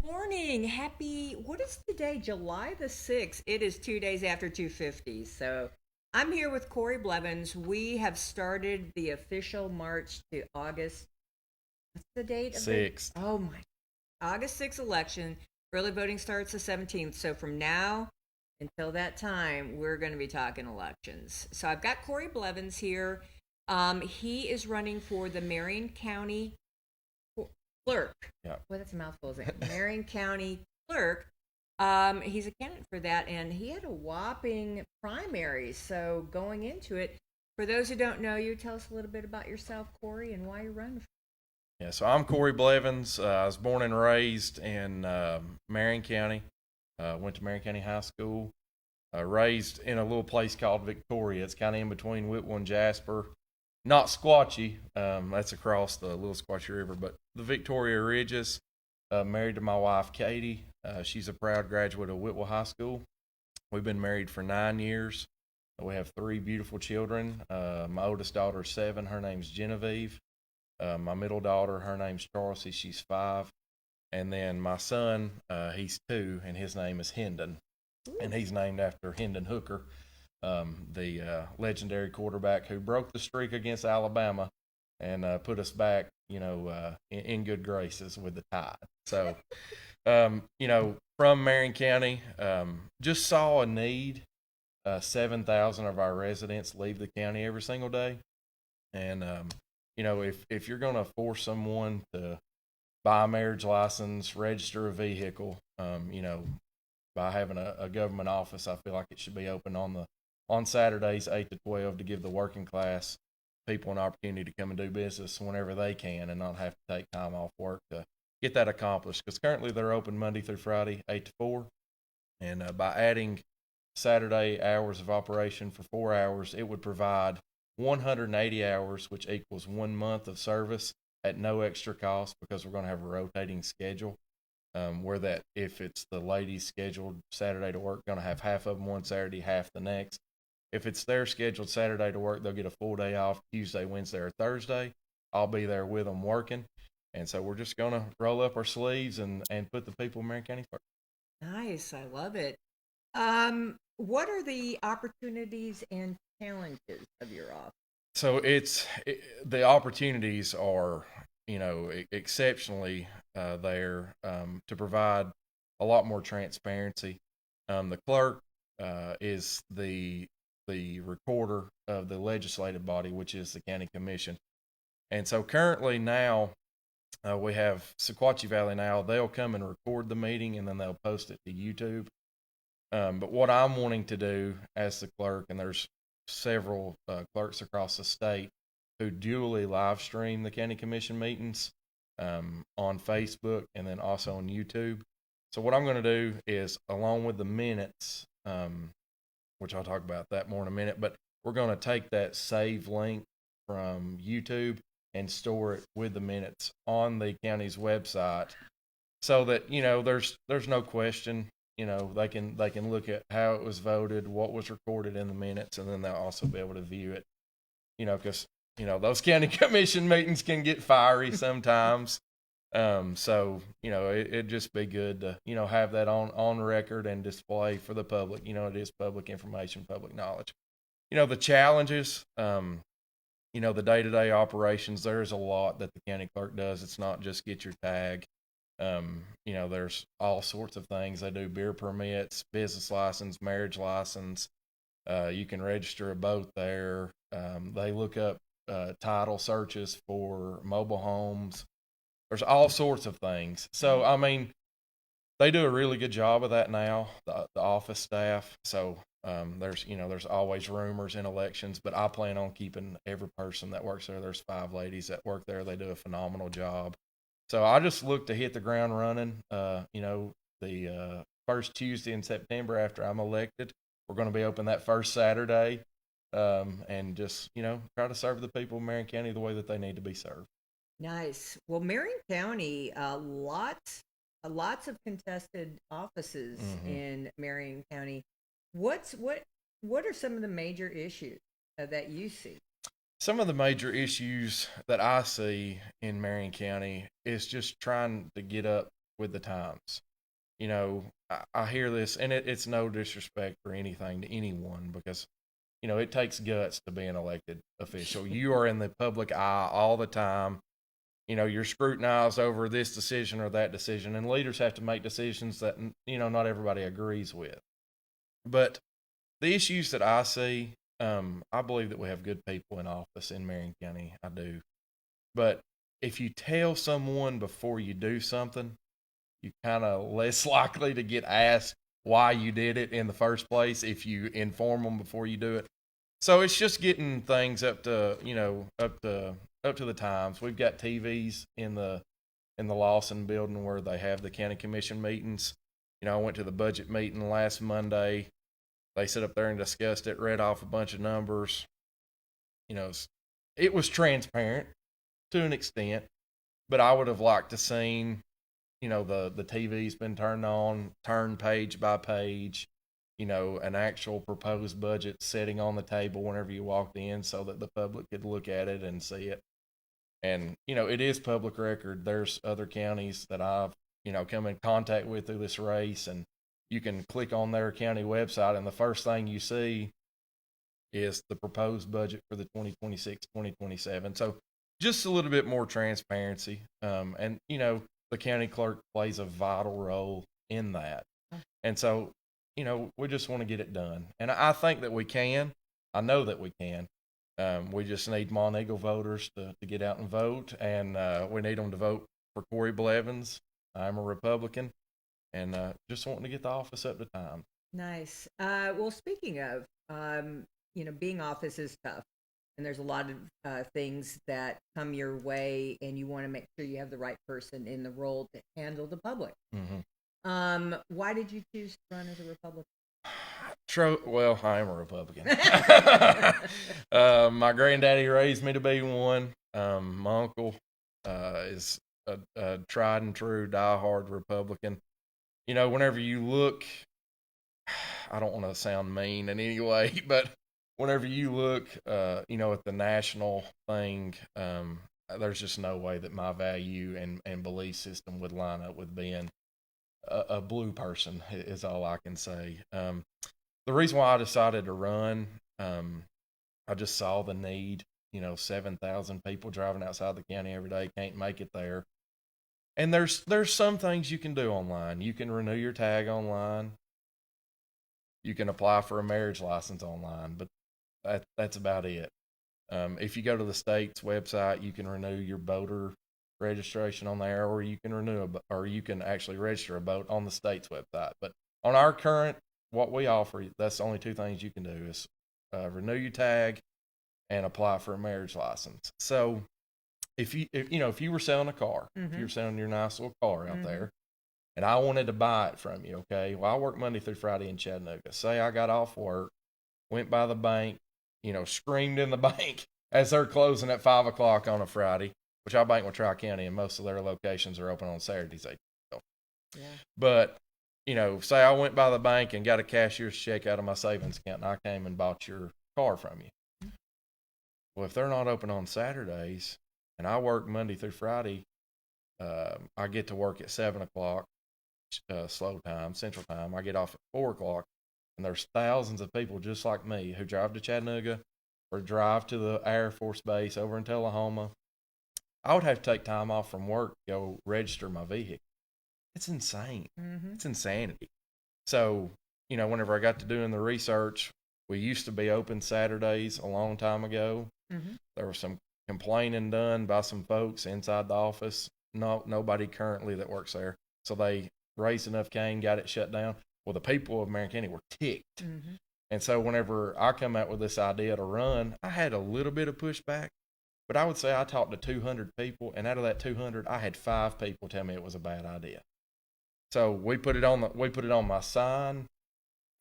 morning. What is today? July the 6th. It is 2 days after 250. So I'm here with Corey Blevins. We have started the official march to August. What's the date of the? 6th. Oh my. August 6th election. Early voting starts the 17th. So from now until that time, we're going to be talking elections. So I've got Corey Blevins here. He is running for the Marion County Clerk. Yeah. Well, that's a mouthful, isn't it? Marion County Clerk. He's a candidate for that, and he had a whopping primary. So going into it, for those who don't know you, tell us a little bit about yourself, Corey, and why you're running. Yeah, so I'm Corey Blevins. I was born and raised in Marion County. Went to Marion County High School. Raised in a little place called Victoria. It's kind of in between Whitwell and Jasper. Not Squatchy. That's across the Little Squatchy River, but the Victoria Ridges. Married to my wife, Katie. She's a proud graduate of Whitwell High School. We've been married for 9 years. We have 3 beautiful children. My oldest daughter is 7. Her name's Genevieve. My middle daughter, her name's Chelsea. She's 5. And then my son, he's 2, and his name is Hendon. And he's named after Hendon Hooker, the legendary quarterback who broke the streak against Alabama and put us back, in good graces with the Tide. So, from Marion County, just saw a need. 7,000 of our residents leave the county every single day. And, if you're going to force someone to buy a marriage license, register a vehicle, by having a government office, I feel like it should be open on Saturdays 8 to 12 to give the working class people an opportunity to come and do business whenever they can and not have to take time off work to get that accomplished. Because currently they're open Monday through Friday 8 to 4, and by adding Saturday hours of operation for 4 hours, it would provide 180 hours, which equals 1 month of service at no extra cost, because we're going to have a rotating schedule. Where that if it's the ladies scheduled Saturday to work, going to have half of them one Saturday, half the next. If it's their scheduled Saturday to work, they'll get a full day off Tuesday, Wednesday, or Thursday. I'll be there with them working. And so we're just going to roll up our sleeves and put the people of Marion County first. Nice, I love it. What are the opportunities and challenges of your office? So the opportunities are, exceptionally there to provide a lot more transparency. The clerk is the recorder of the legislative body, which is the county commission. And so currently now we have Sequatchie Valley now. They'll come and record the meeting, and then they'll post it to YouTube. But what I'm wanting to do as the clerk, and there's several clerks across the state who dually live stream the county commission meetings on Facebook and then also on YouTube. So what I'm going to do is, along with the minutes, which I'll talk about that more in a minute, but we're going to take that save link from YouTube and store it with the minutes on the county's website, so that there's no question. They can look at how it was voted, what was recorded in the minutes, and then they'll also be able to view it. Because those county commission meetings can get fiery sometimes. So it'd just be good to have that on record and display for the public. It is public information, public knowledge. The challenges, the day-to-day operations. There's a lot that the county clerk does. It's not just get your tag. There's all sorts of things. They do beer permits, business license, marriage license. You can register a boat there. They look up title searches for mobile homes. There's all sorts of things. So, they do a really good job of that now, the office staff. So, there's always rumors in elections, but I plan on keeping every person that works there. There's 5 ladies that work there. They do a phenomenal job. So I just look to hit the ground running. The first Tuesday in September after I'm elected, we're going to be open that first Saturday, and just try to serve the people of Marion County the way that they need to be served. Nice. Well, Marion County, lots of contested offices in Marion County. What are some of the major issues that you see? Some of the major issues that I see in Marion County is just trying to get up with the times. You know, I hear this, and it's no disrespect for anything to anyone, because you know, it takes guts to be an elected official. You are in the public eye all the time. You know, you're scrutinized over this decision or that decision, and leaders have to make decisions that, you know, not everybody agrees with. But the issues that I see, I believe that we have good people in office in Marion County. I do. But if you tell someone before you do something, you kind of less likely to get asked why you did it in the first place if you inform them before you do it. So it's just getting things up to, you know, up to the times. We've got TVs in the Lawson building where they have the county commission meetings. You know, I went to the budget meeting last Monday. They sat up there and discussed it, read off a bunch of numbers. You know, it was transparent to an extent, but I would have liked to seen, you know, the TV's been turned on, turned page by page, you know, an actual proposed budget sitting on the table whenever you walked in so that the public could look at it and see it. And, you know, it is public record. There's other counties that I've, you know, come in contact with through this race, and you can click on their county website, and the first thing you see is the proposed budget for the 2026-2027. So just a little bit more transparency. And, you know, the county clerk plays a vital role in that. And so, you know, we just want to get it done. And I think that we can. I know that we can. We just need Monteagle voters to get out and vote. And we need them to vote for Corey Blevins. I'm a Republican. And just wanting to get the office up to time. Nice. Well, speaking of, you know, being office is tough. And there's a lot of things that come your way, and you want to make sure you have the right person in the role to handle the public. Mm-hmm. Why did you choose to run as a Republican? Well, I am a Republican. My granddaddy raised me to be one. My uncle is a tried and true, diehard Republican. You know, whenever you look, I don't want to sound mean in any way, but whenever you look, you know, at the national thing, there's just no way that my value and belief system would line up with being a blue person, is all I can say. The reason why I decided to run, I just saw the need. You know, 7,000 people driving outside the county every day can't make it there. And there's some things you can do online. You can renew your tag online. You can apply for a marriage license online, but that's about it. If you go to the state's website, you can renew your voter registration on there, or you can actually register a vote on the state's website. But on our current, what we offer, that's the only two things you can do is renew your tag and apply for a marriage license. So if you were selling a car, mm-hmm. if you were selling your nice little car out mm-hmm. there, and I wanted to buy it from you, okay? Well, I work Monday through Friday in Chattanooga. Say I got off work, went by the bank, you know, screamed in the bank as they're closing at 5 o'clock on a Friday, which I bank with Tri-County, and most of their locations are open on Saturdays. Yeah. But, you know, say I went by the bank and got a cashier's check out of my savings account, and I came and bought your car from you. Mm-hmm. Well, if they're not open on Saturdays, and I work Monday through Friday, I get to work at 7 o'clock, slow time, central time. I get off at 4 o'clock, and there's thousands of people just like me who drive to Chattanooga or drive to the Air Force Base over in Tullahoma. I would have to take time off from work to go register my vehicle. It's insane. Mm-hmm. It's insanity. So, you know, whenever I got to doing the research, we used to be open Saturdays a long time ago. Mm-hmm. There was some complaining done by some folks inside the office. Nobody currently that works there. So they raised enough cane, got it shut down. Well, the people of Marion County were ticked. Mm-hmm. And so whenever I come out with this idea to run, I had a little bit of pushback. But I would say I talked to 200 people, and out of that 200, I had 5 people tell me it was a bad idea. So we put it on my sign,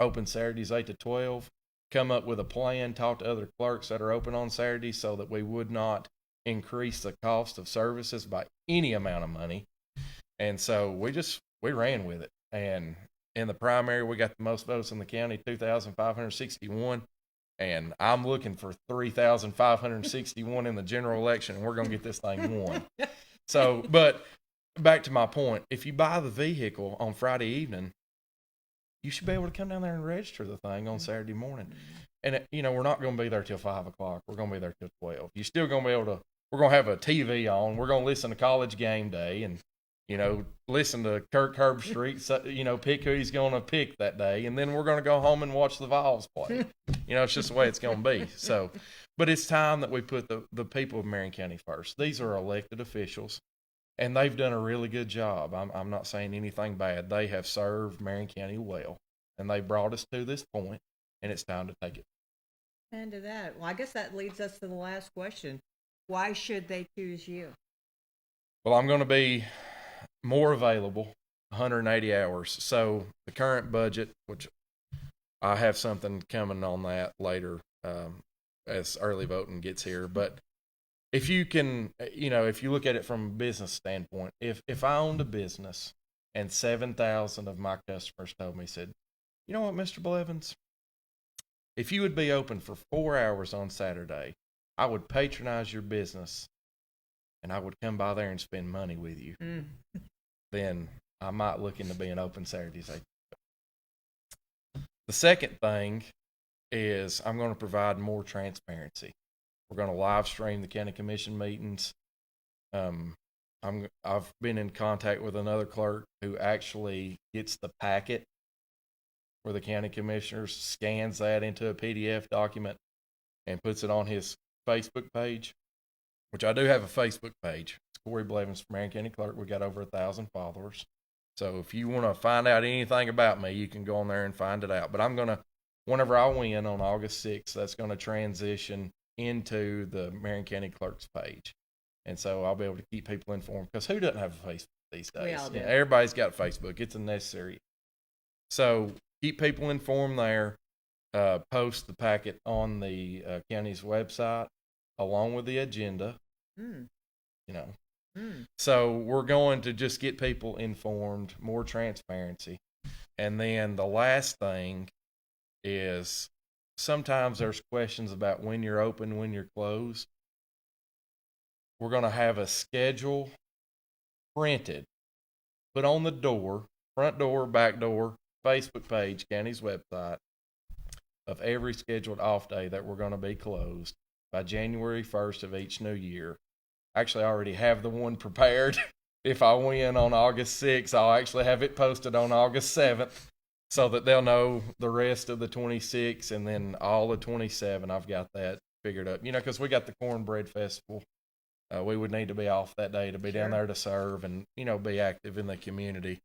open Saturdays 8 to 12, come up with a plan, talk to other clerks that are open on Saturdays so that we would not increase the cost of services by any amount of money. And so we ran with it. And in the primary, we got the most votes in the county, 2,561. And I'm looking for 3,561 in the general election, and we're going to get this thing won. So, but back to my point, if you buy the vehicle on Friday evening, you should be able to come down there and register the thing on Saturday morning. And, we're not going to be there till 5 o'clock. We're going to be there till 12. You're still going to be able to, we're going to have a TV on. We're going to listen to College Game Day and, listen to Kirk Herbstreit, pick who he's going to pick that day. And then we're going to go home and watch the Vols play. It's just the way it's going to be. So, but it's time that we put the people of Marion County first. These are elected officials, and they've done a really good job. I'm not saying anything bad. They have served Marion County well, and they brought us to this point, and it's time to take it. And to that, well, I guess that leads us to the last question. Why should they choose you? Well, I'm going to be more available, 180 hours. So the current budget, which I have something coming on that later as early voting gets here. But if you can, if you look at it from a business standpoint, if I owned a business and 7,000 of my customers told me, said, you know what, Mr. Blevins, if you would be open for 4 hours on Saturday, I would patronize your business and I would come by there and spend money with you. Then I might look into being open Saturdays. The second thing is I'm going to provide more transparency. We're going to live stream the county commission meetings. I've been in contact with another clerk who actually gets the packet where the county commissioners, scans that into a PDF document and puts it on his Facebook page, which I do have a Facebook page. It's Corey Blevins from Marion County Clerk. We got over 1,000 followers. So if you want to find out anything about me, you can go on there and find it out. But I'm going to, whenever I win on August 6th, that's going to transition into the Marion County Clerk's page. And so I'll be able to keep people informed, because who doesn't have a Facebook these days? We all do. Everybody's got Facebook. It's a necessary. So keep people informed there. Post the packet on the county's website along with the agenda. So we're going to just get people informed, more transparency. And then the last thing is sometimes there's questions about when you're open, when you're closed. We're going to have a schedule printed, put on the door, front door, back door, Facebook page, county's website, of every scheduled off day that we're going to be closed by January 1st of each new year. Actually, I already have the one prepared. If I win on August 6th, I'll actually have it posted on August 7th so that they'll know the rest of the 26 and then all the 27. I've got that figured up. Because we got the Cornbread Festival. We would need to be off that day to be down there to serve and, be active in the community.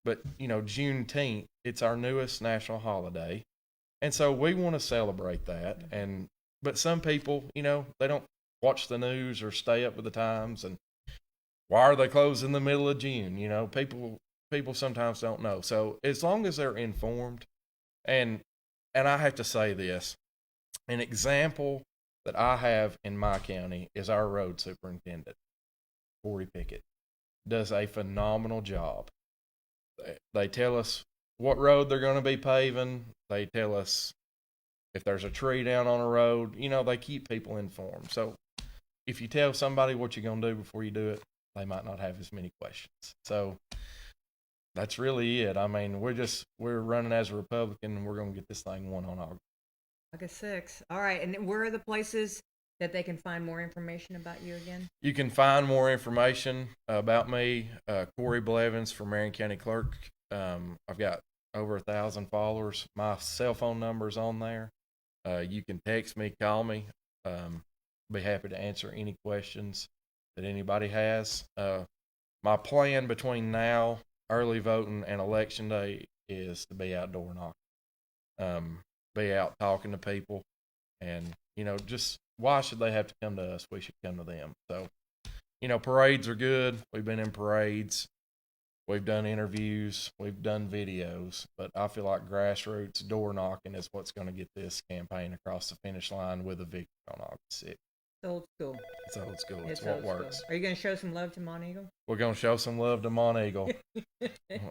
But, Juneteenth, it's our newest national holiday. And so we want to celebrate that. But some people, they don't watch the news or stay up with the times. And why are they closed in the middle of June? People sometimes don't know. So as long as they're informed, and I have to say this, an example that I have in my county is our road superintendent, Corey Pickett, does a phenomenal job. They tell us what road they're going to be paving. They tell us if there's a tree down on a road. They keep people informed. So if you tell somebody what you're going to do before you do it, they might not have as many questions. So that's really it. I mean, we're running as a Republican, and we're going to get this thing won on August 6th. All right. And where are the places that they can find more information about you again? You can find more information about me, Corey Blevins from Marion County Clerk. I've got over 1,000 followers. My cell phone number's on there. You can text me, call me. Be happy to answer any questions that anybody has. My plan between now, early voting, and election day is to be outdoor knocking. Be out talking to people, and just why should they have to come to us? We should come to them. So parades are good. We've been in parades, we've done interviews, we've done videos, but I feel like grassroots door knocking is what's going to get this campaign across the finish line with a victory on August 6th. It's old school. It's old school. It's what works. Are you going to show some love to Monteagle? We're going to show some love to Monteagle.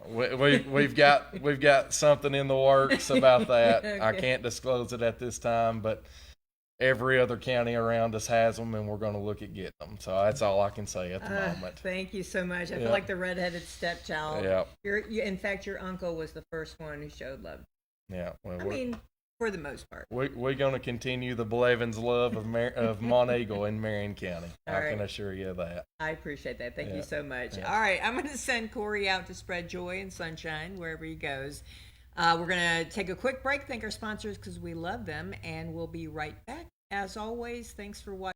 We've got something in the works about that. Okay. I can't disclose it at this time, but every other county around us has them, and we're going to look at getting them. So that's all I can say at the moment. Thank you so much. I feel Yep. like the redheaded stepchild. Yep. In fact, your uncle was the first one who showed love. Yeah. Well, I mean, for the most part. we're going to continue the Blevins' love of Monteagle in Marion County. All I right. can assure you of that. I appreciate that. Thank you Yeah. so much. Yeah. All right, I'm going to send Corey out to spread joy and sunshine wherever he goes. We're going to take a quick break, thank our sponsors because we love them, and we'll be right back. As always, thanks for watching.